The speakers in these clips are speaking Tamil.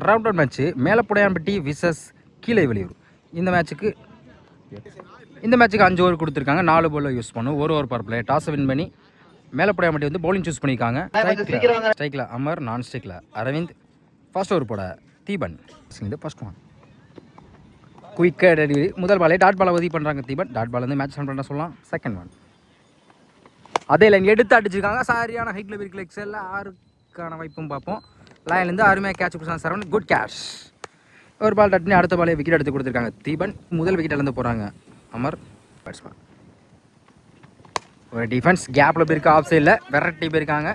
ரவுண்ட் அவுட் மேட்ச்சு மேலப்புடையான்பட்டி விசஸ் கீழே வெளியூர். இந்த மேட்ச்சுக்கு 5 ஓவர் கொடுத்துருக்காங்க. 4 பால் யூஸ் பண்ணும். ஒரு over power play. Toss win பண்ணி மேலப்புடையான்பட்டி வந்து பவுலிங் சூஸ் பண்ணியிருக்காங்க. ஸ்ட்ரைக்கில் அமர், நான் ஸ்ட்ரைக்கில் அரவிந்த், ஃபர்ஸ்ட் ஓவர் போட தீபன். ஃபர்ஸ்ட் ஒன் குயிக்காக டெலிவரி. முதல் பாலே டாட் பாலை உதவி பண்ணுறாங்க தீபன். டாட் பால் வந்து மேட்ச் ரன் பண்ண சொல்லலாம். செகண்ட் ஒன் அதே லைன் எடுத்து அடிச்சிருக்காங்க. சரியான ஹைட்டில் இருக்கிற எக்ஸலில் 6க்கான வாய்ப்பும் பார்ப்போம். லைன்லேருந்து அருமையாக கேட்ச் கொடுத்தாங்க சரவணன். Good catch. ஒரு பால் டட்னி அடுத்த பாலே விக்கெட் எடுத்து கொடுத்துருக்காங்க தீபன். முதல் விக்கெட்லேருந்து போகிறாங்க அமர் பேட்ஸ்மேன். ஒரு டிஃபென்ஸ் கேப்பில் போயிருக்க ஆஃப் சைடில் வெரைட்டி போயிருக்காங்க.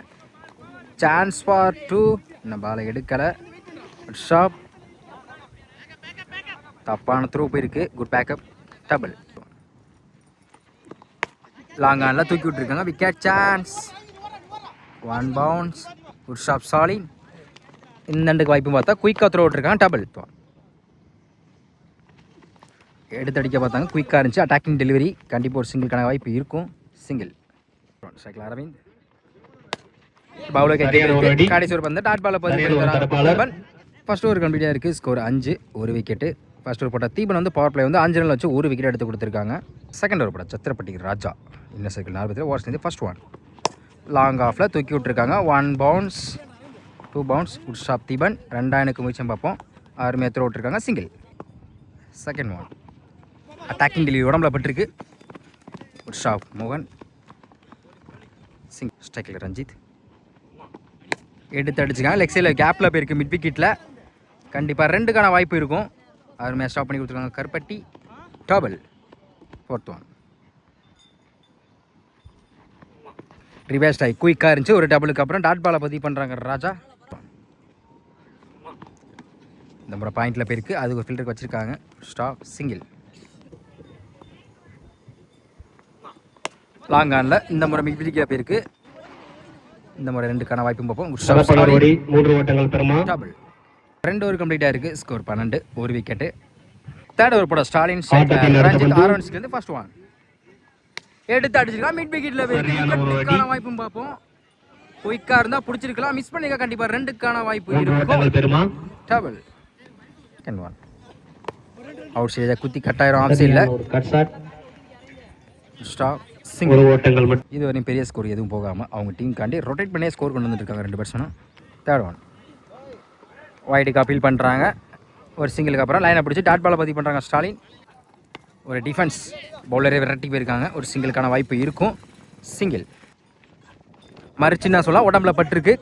Chance for 2. இன்னும் பாலை எடுக்கலை. ஷாப் தப்பான த்ரூ போயிருக்கு. Good backup. டபுள். லாங் ஆனில் தூக்கி விட்டுருக்காங்க. Wicket chance. 1 bounce. Good shot சாலின். இந்த ரெண்டுக்கு வாய்ப்பு பார்த்தா குயிக்காக த்ரோ விட்டுருக்காங்க. டபுள். எடுத்து அடிக்க பார்த்தாங்க. குயிக்காக இருந்துச்சு. Attacking delivery. கண்டிப்பாக ஒரு சிங்கிள்கான வாய்ப்பு இருக்கும். சிங்கிள். சைக்கிள் அரவிந்த் பவுலர் கடைசி ஒரு பந்து டாட் பாலை பதிவு. ஃபர்ஸ்ட் ஓவர் கம்ப்ளீட்டாக இருக்குது. ஸ்கோர் 5. ஒரு விக்கெட்டு. ஃபர்ஸ்ட் ஓவர் போட்ட தீபன் வந்து பவர் பிளே வந்து 5 ரன் வச்சு ஒரு விக்கெட் எடுத்து கொடுத்துருக்காங்க. செகண்ட் ஓவர் போட்ட சத்திரப்பட்டி ராஜா இன்னர் சைக்கிள் 40 ஓவர் சேர்ந்து ஃபர்ஸ்ட் ஒன் லாங் ஆஃபில் தூக்கி விட்டுருக்காங்க. 1 bounce. 2 bounce. Good shot Deepan. 2 எனக்கு முயற்சியும் பார்ப்போம். அருமையாக த்ரோ விட்டுருக்காங்க. Single. Second one attacking delivery உடம்புல பட்டிருக்கு. குட் ஷாப் மோகன். சிங்கிள். ஸ்ட்ரைக்கில் ரஞ்சித் எடுத்து அடிச்சுக்காங்க. லெக் சைடில் கேப்பில் போயிருக்கு. மிட் விக்கெட்டில் கண்டிப்பாக 2க்கான வாய்ப்பு இருக்கும். அருமையாக ஸ்டாப் பண்ணி கொடுத்துருக்காங்க கருப்பட்டி. டபுள். ஃபோர்த் ஒன் ரிவேஸ்ட் ஆகி குயிக்காக இருந்துச்சு. ஒரு டபுளுக்கு அப்புறம் டாட் பாலை பதிவு பண்ணுறாங்க ராஜா. இந்த முறை பாயிண்டில் போயிருக்கு. அது ஒரு ஃபில்டருக்கு வச்சுருக்காங்க. ஸ்டாப். சிங்கிள். லாங் ஆனில் இந்த முறை மிட் விக்கெட்டில் போயிருக்கு. இந்த முறை 2க்கான வாய்ப்பும் பார்ப்போம். டபுள். 2 ஓவர் கம்ப்ளீட்டாக இருக்குது. ஸ்கோர் 12. ஒரு விக்கெட்டு. தேர்ட் ஓவர் போட ஸ்டாலின் ரஞ்சித் ஆரன்ஸ்லேருந்து ஃபர்ஸ்ட் ஒன் எடுத்து அடிச்சிருக்கா. மிட் விக்கெட்டில் போயிருக்கான வாய்ப்பும் பார்ப்போம். குயிக்காக இருந்தால் பிடிச்சிருக்கலாம். மிஸ் பண்ணிக்க கண்டிப்பாக 2க்கான வாய்ப்பு இருக்கும். டபுள். செகண்ட் ஒன் அவுட் சைடை குத்தி கட்டாயிரம். ஆஃப் சைடில் ஸ்டாப். சிங்கிள். இதுவரையும் பெரிய ஸ்கோர் எதுவும் போகாமல் அவங்க டீம் காண்டி ரொட்டேட் பண்ணியே ஸ்கோர் கொண்டு வந்துருக்காங்க 2 பேட்ஸ்மேனும். தேர்ட் ஒன் வைடுக்கு அப்பீல் பண்ணுறாங்க. ஒரு சிங்கிளுக்கு அப்புறம் லைனை பிடிச்சி டாட் பாலை பதிவு பண்ணுறாங்க ஸ்டாலின். ஒரு டிஃபென்ஸ் பவுலரே விரட்டி போயிருக்காங்க. ஒரு சிங்கிளுக்கான வாய்ப்பு இருக்கும். சிங்கிள். மறுச்சுன்னா சொல்ல உடம்புல பட்டிருக்கு.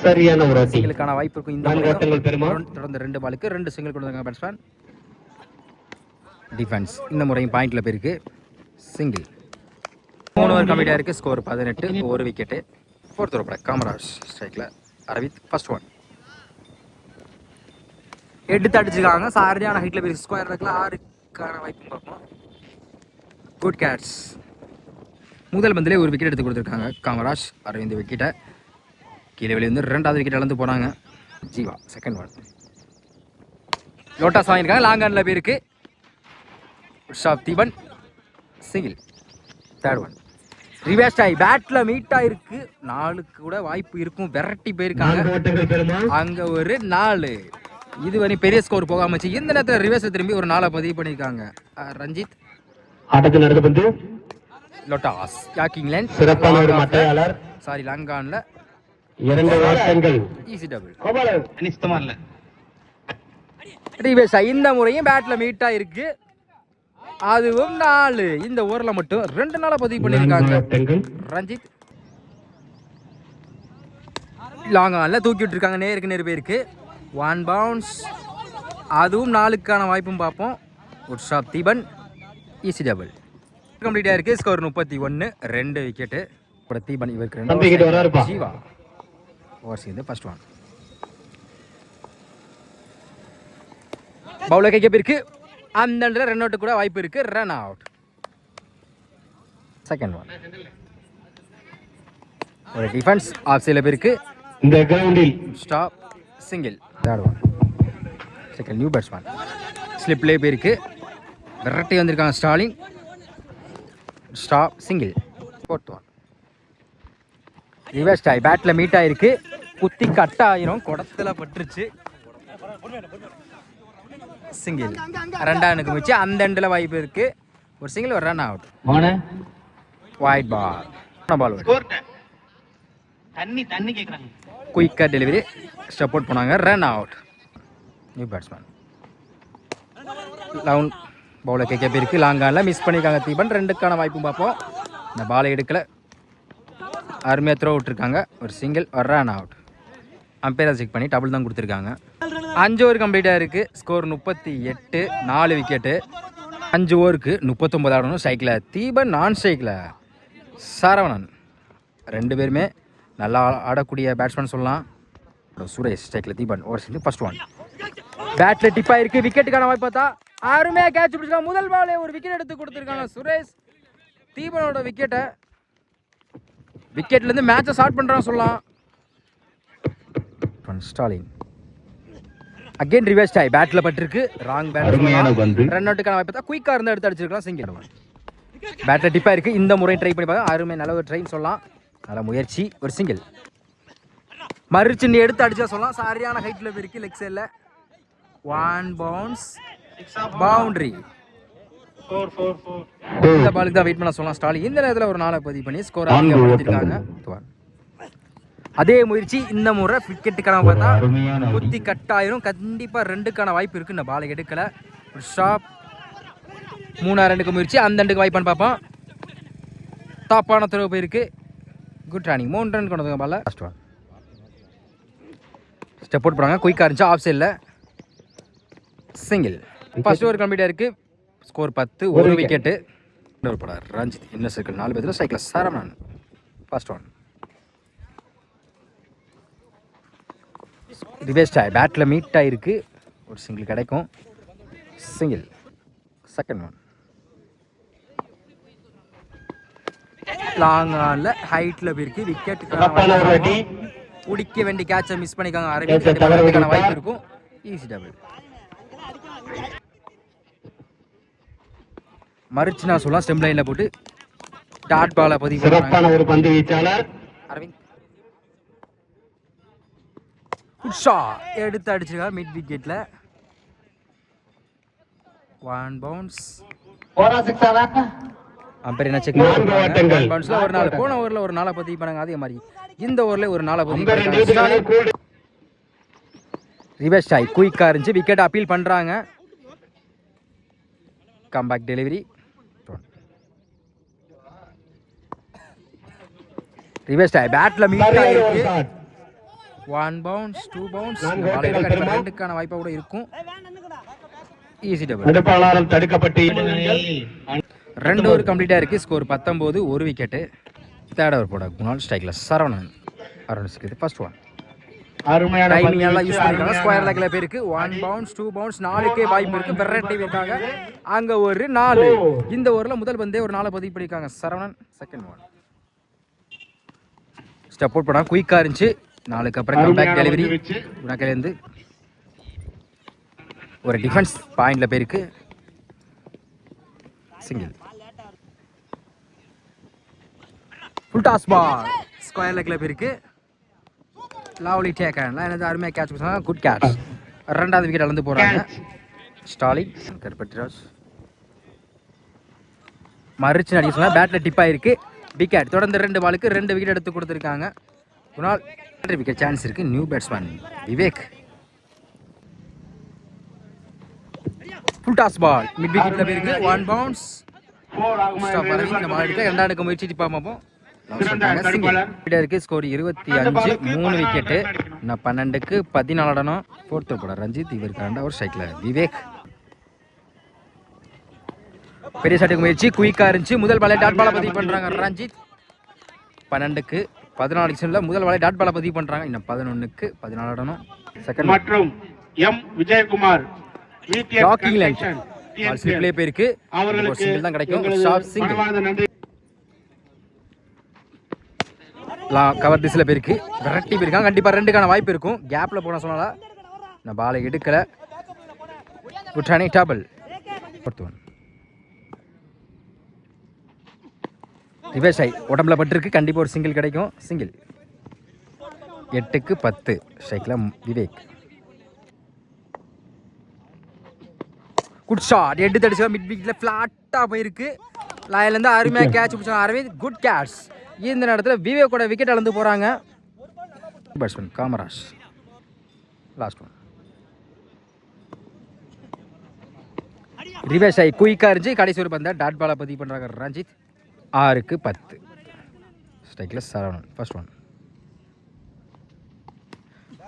சரியான ஒரு சிங்கிளுக்கான வாய்ப்பு இருக்கும். இந்த தொடர்ந்து 2 பாலுக்கு 2 சிங்கிள் கொடுத்தாங்க பேட்ஸ்மேன். டிஃபென்ஸ் இந்த முறையும் பாயிண்டில் போயிருக்கு. சிங்கிள். 3 ஓவர் கம்ப்ளீட்டாக இருக்குது. ஸ்கோர் 18. ஒரு விக்கெட்டு. ஃபோர்த் ஓவர் போட காமராஜ் ஸ்ட்ரைக்கில் அரவிந்த் ஃபர்ஸ்ட் ஒன் எடுத்து அடிச்சிருக்காங்க. சரியான ஹைட்டில் போய் ஸ்கொயர் இருக்குல்ல 6க்கான வாய்ப்பு பார்ப்போம். Good catch. முதல் பந்திலே ஒரு விக்கெட் எடுத்து கொடுத்துருக்காங்க காமராஜ். அரவிந்த் விக்கெட்டை கீழே வெளியே வந்து 2வது விக்கெட் இழந்து போனாங்க. ஜீவா செகண்ட் ஒன் லோட்டாஸ் வாங்கியிருக்காங்க. லாங் ஆனில் போயிருக்கு. Shot Deepan. Single. Third one reversed ஆகி பேட்டில் மீட் ஆகிருக்கு. 4க்கு கூட வாய்ப்பு இருக்கும். விரட்டி போயிருக்காங்க. அங்கே ஒரு 4. இது வரை பெரிய ஸ்கோர் போகாமச்சு. இந்த நேரத்தில் ரிவர்ஸ் திரும்பி ஒரு 4 பதிவு பண்ணியிருக்காங்க ரஞ்சித். லோட்டாஸ் யாக்கிங் லைன் சிறப்பான ஒரு மட்டையாளர். சாரி லாங்கான்ல 2 வாட்டங்கள் ஈஸி டபுள். அனிஸ்தமா இல்ல ரிவர்ஸ் இந்த முறையும் பேட்ல மீட்டா இருக்கு. அதுவும் 4. இந்த ஓவர்ல மட்டும் 2 நாளா பதிவு பண்ணியிருக்காங்க ரஞ்சித். லாங் ஆன்ல தூக்கி விட்டுருக்காங்க. நேருக்கு நேர் போயிருக்கு. 1 பவுன்ஸ். அதுவும் 4க்கான வாய்ப்பும் பார்ப்போம். Good shot Deepan. Easy double. கம்ப்ளீட்டாக இருக்குது. ஸ்கோர் 31. 2 விக்கெட்டு. இப்போ தீபன் இவருக்கு 2 விக்கெட். ஜீவா ஓவர் சேர்ந்து ஃபர்ஸ்ட் ஒன் பவுலர் கைக்கு போயிருக்கு. அந்த ரன் அவுட்டு கூட வாய்ப்பு இருக்குது. Run out. செகண்ட் ஒன் ஒரு டிஃபென்ஸ் ஆஃப் சைடில் போயிருக்கு. இந்த கிரவுண்டில் stop. Single. Third one second new batsman ஸ்லிப்லேயே போயிருக்கு. விரட்டி வந்திருக்காங்க Stalin. Stop. Single. Fourth one reverse ஆகி பேட்டில் மீட் ஆகிருக்கு. குத்தி கட் ஆயிரும். குடத்தில் பட்டுருச்சு. சிங்கிள். ரெண்டாவதுக்கு முயற்சி அந்த எண்டில் வாய்ப்பு இருக்கு. ஒரு சிங்கிள் ஒரு ரன் அவுட். Wide ball. குயிக்காக டெலிவரி சப்போர்ட் பண்ணாங்க. Run out. நியூ பேட்ஸ்மேன் லவுன் பவுலர் கேட்க இருக்கு. லாங்கானில் மிஸ் பண்ணியிருக்காங்க தீபன். 2க்கான வாய்ப்பும் பார்ப்போம். இந்த பாலை எடுக்கல. அருமையாக த்ரோ விட்டுருக்காங்க. ஒரு சிங்கிள் ஒரு ரன் அவுட். அம்பையரை செக் பண்ணி டபுள் தான் கொடுத்துருக்காங்க. 5 ஓவர் கம்ப்ளீட்டாக இருக்குது. ஸ்கோர் 38. 4 விக்கெட்டு. 5 ஓவருக்கு 39 ஆடணும். ஸ்ட்ரைக்கில் தீபன், நான் ஸ்ட்ரைக்கில் சரவணன். 2 பேருமே நல்லா ஆடக்கூடிய பேட்ஸ்மேன் சொல்லலாம். சுரேஷ் ஸ்ட்ரைக்கில் Deepan. Over single first one. பேட்டில் டிப் ஆயிருக்கு. விக்கெட்டுக்கான வாய்ப்பு பார்த்தா அருமையாக கேட்ச் பிடிச்சிருக்காங்க. முதல் பாலே ஒரு விக்கெட் எடுத்து கொடுத்துருக்காங்க சுரேஷ். தீபனோட விக்கெட்லேருந்து மேட்சை ஸ்டார்ட் பண்ணுறான்னு சொல்லலாம். Stalin again reverse tie. பேட்டில் பட்டிருக்கு. Wrong bat. ரன் அவுட்டுக்கான வாய்ப்பு தான். குயிக்காக இருந்தால் எடுத்து அடிச்சிருக்கலாம். சிங்கிள். பேட்டில் டிப்பாக இருக்குது. இந்த முறை ட்ரை பண்ணி பார்க்க அருமை. நல்ல ஒரு ட்ரைன்னு சொல்லலாம். நல்ல முயற்சி. ஒரு சிங்கிள். மறுச்சின்னு எடுத்து அடிச்சா சொல்லலாம். சரியான ஹைட்டில் போயிருக்கு. லெக் சைடில் 1 பவுன்ஸ் பவுண்டரி. இந்த பாலுக்கு தான் வெயிட் பண்ண சொல்லலாம் ஸ்டாலின். இந்த நேரத்தில் ஒரு 4 பதிவு பண்ணி ஸ்கோர் அதிகப்படுத்திருக்காங்க. அதே முயற்சி இந்த முறை விக்கெட்டுக்கான பார்த்தா குத்தி கட்டாயிரும். கண்டிப்பாக 2க்கான வாய்ப்பு இருக்குது. இந்த பாலை எடுக்கலை. ஒரு ஷாப் 3 2க்கு முயற்சி. அந்த 2க்கு வாய்ப்பான்னு பார்ப்போம். டாப்பான த்ரோ போயிருக்கு. Good running. 3 ரன் கொண்டு வந்து பால ஃபர்ஸ்ட் ஒன். ஸ்டெப் அவுட் போடுறாங்க. குயிக்காக இருந்துச்சு. ஆஃப் சைடில் சிங்கிள். ஃபர்ஸ்ட் ஓவர் கம்ப்ளீட்டாக இருக்குது. ஸ்கோர் 10. 1 விக்கெட்டு. இன்னொரு படம் ரஞ்சித். இன்னும் சர்க்கிள் 4 பேர். ஸ்ட்ரைக்கில் Saravanan. First one. Reverse tie. பேட்டில் மீட் ஆகிருக்கு. ஒரு சிங்கிள் கிடைக்கும். சிங்கிள். Second one. லாங் ஆனில் ஹைட்டில் போயிருக்கு. விக்கெட்டுக்கான பிடிக்க வேண்டிய கேட்சை மிஸ் பண்ணிக்காங்க. அரவிந்த் வாய்ப்பு இருக்கும். Easy double. மறுச்சு நான் சொல்லலாம். ஸ்டெம் லைனில் போட்டு டாட் பாலை பதிவு பண்ணுறாங்க. ஒரு பந்து வீச்சாளர் அரவிந்த். எடுத்து அடிச்சிருக்காங்க மிட் விக்கெட்ல. 1 பவுன்ஸ். அம்பையர் என்ன செக் பண்ணுவாங்க. பவுன்ஸ்ல ஒரு 4. போன ஓவரில் ஒரு 4 பதிவு பண்ணாங்க. அதே மாதிரி இந்த ஓவரில் ஒரு 4 பதிவு பண்ணாங்க. Reverse tie. குயிக்காக இருந்துச்சு. விக்கெட் அப்பீல் பண்ணுறாங்க. Comeback delivery. Reverse tie. பேட்டில் மீட் ஆகிருக்கு. 1 பவுன்ஸ் 2 பவுன்ஸ். 2க்கான வாய்ப்பா கூட இருக்கும். Easy double. தடுக்கப்பட்டு 2 ஓவர் கம்ப்ளீட்டாக இருக்குது. ஸ்கோர் 19. 1 விக்கெட்டு. தேர்ட் ஓவர் போட குணால். ஸ்ட்ரைக்கில் Saravanan. Around first one. Timing எல்லாம் யூஸ் பண்ணிருக்காங்க. ஸ்கொயர் லெக்கில் போயிருக்கு. 1 பவுன்ஸ் 2 பவுன்ஸ். 4க்கே வாய்ப்பு இருக்குது. வெரைட்டி வைக்காங்க. அங்கே ஒரு 4. இந்த ஓவரில் முதல் பந்தே ஒரு 4 பதிவு பண்ணியிருக்காங்க Saravanan. Second one. Step out பண்ணால் குயிக்காக இருந்துச்சு. 4க்கு அப்புறம் கம்பேக் டெலிவரி. குணாக்கிலேருந்து ஒரு டிஃபென்ஸ் பாயிண்டில் போயிருக்கு. Single. Full toss ball. Square லெக்கில் போயிருக்கு. லவ்லி டேக் ஹேண்ட்ல எனது அருமையாக கேட்ச் பண்ணாங்க. Good catch. 2வது விக்கெட் அளந்து போகிறாங்க ஸ்டாலின். கர்பட்ராஜ் மறுச்சு அடிக்க சொன்னால் பேட்டில் டிப் ஆகிருக்கு. விக்கெட். தொடர்ந்து 2 பாலுக்கு 2 விக்கெட் எடுத்து கொடுத்துருக்காங்க. குணால் விக்கெட் சான்ஸ் இருக்கு. New batsman Vivek. Full toss ball mid விக்கெட்ல போயிருக்கு. 1 பவுன்ஸ். ஸ்டாப் அரவிந்த். இந்த பால் எடுக்க 2க்கு முயற்சி டிப்பா பார்ப்போம். இருக்கு. ஸ்கோர் 25. 3 விக்கெட்டு. இன்னும் 12க்கு 14 ஆடணும். 4th போட ரஞ்சித். இவருக்கு 2வது ஸ்ட்ரைக்ல விவேக். பெரிய ஷாட்டுக்கு முயற்சி. குயிக்காக இருந்துச்சு. முதல் பாலை டாட் பாலை பதிவு பண்ணுறாங்க ரஞ்சித். 12க்கு 14 செகண்ட்ல முதல் பாலை டாட் பாலை பதிவு பண்ணுறாங்க. இன்னும் 11க்கு 14 ஆடணும். செகண்ட் மற்றும் எம் விஜயகுமார் ராக்கிங் லைன் பால் ஸ்லிப்லே போயிருக்கு. அவங்களுக்கு சிங்கிள் தான் கிடைக்கும். Sharp single. கவர் திசையில் போயிருக்கு. விரட்டி போயிருக்காங்க. கண்டிப்பாக 2க்கான வாய்ப்பு இருக்கும். கேப்பில் போன சொன்னால நான் பாலை எடுக்கலை. Good running double. ரிவர்ஸ் ஆகி உடம்புல பட்டிருக்கு. கண்டிப்பாக ஒரு சிங்கிள் கிடைக்கும். சிங்கிள். 8க்கு 10 ஸ்ட்ரைக்கில் விவேக். குட் ஷாட் எடுத்து அடிச்சா மிட் விக்கெட்டில் ஃப்ளாட்டாக போயிருக்கு. லாயிலேருந்து அருமையாக கேட்ச் பிடிச்சாங்க அரவிந்த். Good catch. இந்த நேரத்தில் விவேக்கோட விக்கெட் அளந்து போகிறாங்க. Batsman Kamaraj last one. Reverse ஆகி குயிக்காக இருந்துச்சு. கடைசி ஒரு பந்தா டாட் பாலை பதிவு பண்ணுறாங்க ரஞ்சித். 6-10 ஸ்ட்ரைக்கில் சரவணன் ஃபர்ஸ்ட் ஒன்.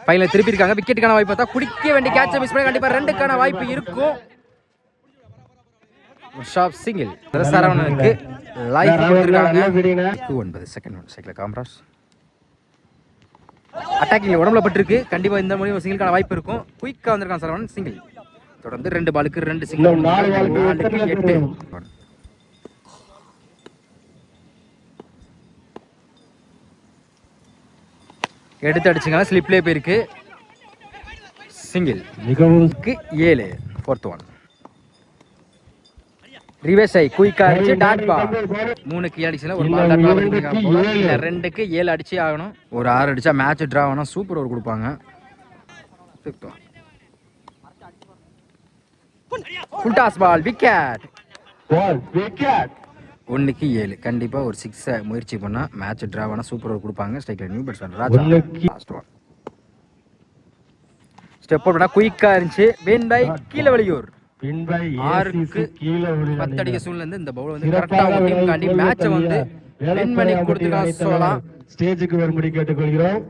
ஃபைனல் திருப்பி இருக்காங்க. விக்கெட்டுக்கான வாய்ப்பு பார்த்தா குடிக்க வேண்டிய கேட்சை மிஸ் பண்ணி கண்டிப்பாக 2க்கான வாய்ப்பு இருக்கும். ஷாப் சிங்கிள் சரவணனுக்கு லைஃப் கொடுத்துருக்காங்க. 2-9 செகண்ட் ஒன் ஸ்ட்ரைக்கில் காமராஜ். அட்டாக்கிங் உடம்புல பட்டிருக்கு. கண்டிப்பாக இந்த மூலியம் சிங்கிள்கான வாய்ப்பு இருக்கும். குயிக்காக வந்திருக்கான் சரவணன். சிங்கிள். தொடர்ந்து 2 பாலுக்கு 2 சிங்கிள். 4-8 எடுத்து அடிச்சுங்க. ஸ்லிப்லேயே போயிருக்கு. சிங்கிள். 7 4th one. ரிவேஷ் ஆகி குயிக்கா அடிச்சு டாட் பால். 3க்கு அடிச்சுல ஒரு பால் டாட் பால் பண்ணிருக்காங்க. 2க்கு 7 அடிச்சே ஆகணும். ஒரு 6 அடிச்சா மேட்ச் டிரா ஆகணும். சூப்பர் ஓவர் கொடுப்பாங்க. 5th one. Full toss ball wicket. 1க்கு 7 கண்டிப்பா ஒரு 6 முயற்சி பண்ணா மேட்ச் டிரா ஆனா சூப்பர் ஓவர் கொடுப்பாங்க. ஸ்ட்ரைக்ல new batsman Raja last one. Step out பண்ணா குயிக்கா இருந்துச்சு. வின் பை கீழ வெளியூர். 6க்கு 10 அடிக்க சூழ்நிலை இருந்து இந்த பவுலர் வந்து கரெக்டா டீம் காண்டி மேட்சை வந்து வின் பண்ணி கொடுத்துருக்காங்க சொல்லலாம். ஸ்டேஜுக்கு வரும்படி கேட்டுக்கொள்கிறோம்.